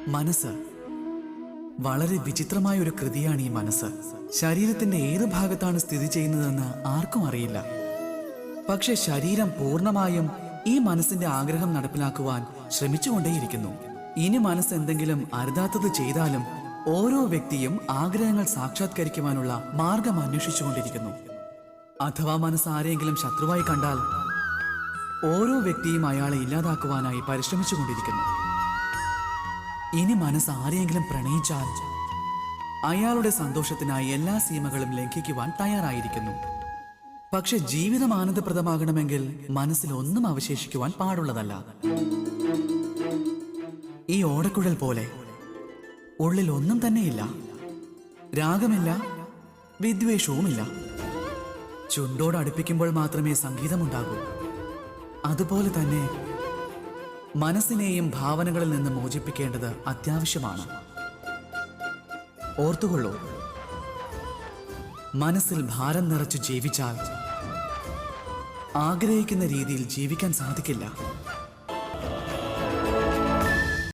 മനസ്സ് വളരെ വിചിത്രമായ ഒരു കൃതിയാണ്. ഈ മനസ്സ് ശരീരത്തിന്റെ ഏത് ഭാഗത്താണ് സ്ഥിതി ചെയ്യുന്നതെന്ന് ആർക്കും അറിയില്ല. പക്ഷെ ശരീരം പൂർണ്ണമായും ഈ മനസ്സിന്റെ ആഗ്രഹം നടപ്പിലാക്കുവാൻ ശ്രമിച്ചുകൊണ്ടേയിരിക്കുന്നു. ഇനി മനസ്സ് എന്തെങ്കിലും അരുതാത്തത് ചെയ്താലും ഓരോ വ്യക്തിയും ആഗ്രഹങ്ങൾ സാക്ഷാത്കരിക്കുവാനുള്ള മാർഗം അന്വേഷിച്ചുകൊണ്ടിരിക്കുന്നു. അഥവാ മനസ്സ് ആരെങ്കിലും ശത്രുവായി കണ്ടാൽ ഓരോ വ്യക്തിയും അയാളെ ഇല്ലാതാക്കുവാനായി പരിശ്രമിച്ചുകൊണ്ടിരിക്കുന്നു. ഇനി മനസ്സ് ആരെയെങ്കിലും പ്രണയിച്ചാൽ അയാളുടെ സന്തോഷത്തിനായി എല്ലാ സീമകളും ലംഘിക്കുവാൻ തയ്യാറായിരിക്കുന്നു. പക്ഷെ ജീവിതം ആനന്ദപ്രദമാകണമെങ്കിൽ മനസ്സിൽ ഒന്നും അവശേഷിക്കുവാൻ പാടുള്ളതല്ല. ഈ ഓടക്കുഴൽ പോലെ ഉള്ളിൽ ഒന്നും തന്നെയില്ല. രാഗമില്ല, വിദ്വേഷവുമില്ല. ചുണ്ടോട് അടുപ്പിക്കുമ്പോൾ മാത്രമേ സംഗീതമുണ്ടാകൂ. അതുപോലെ തന്നെ മനസ്സിനെയും ഭാവനകളിൽ നിന്ന് മോചിപ്പിക്കേണ്ടത് അത്യാവശ്യമാണ്. ഓർത്തുകൊള്ളൂ, മനസ്സിൽ ഭാരം നിറച്ചു ജീവിച്ചാൽ ആഗ്രഹിക്കുന്ന രീതിയിൽ ജീവിക്കാൻ സാധിക്കില്ല.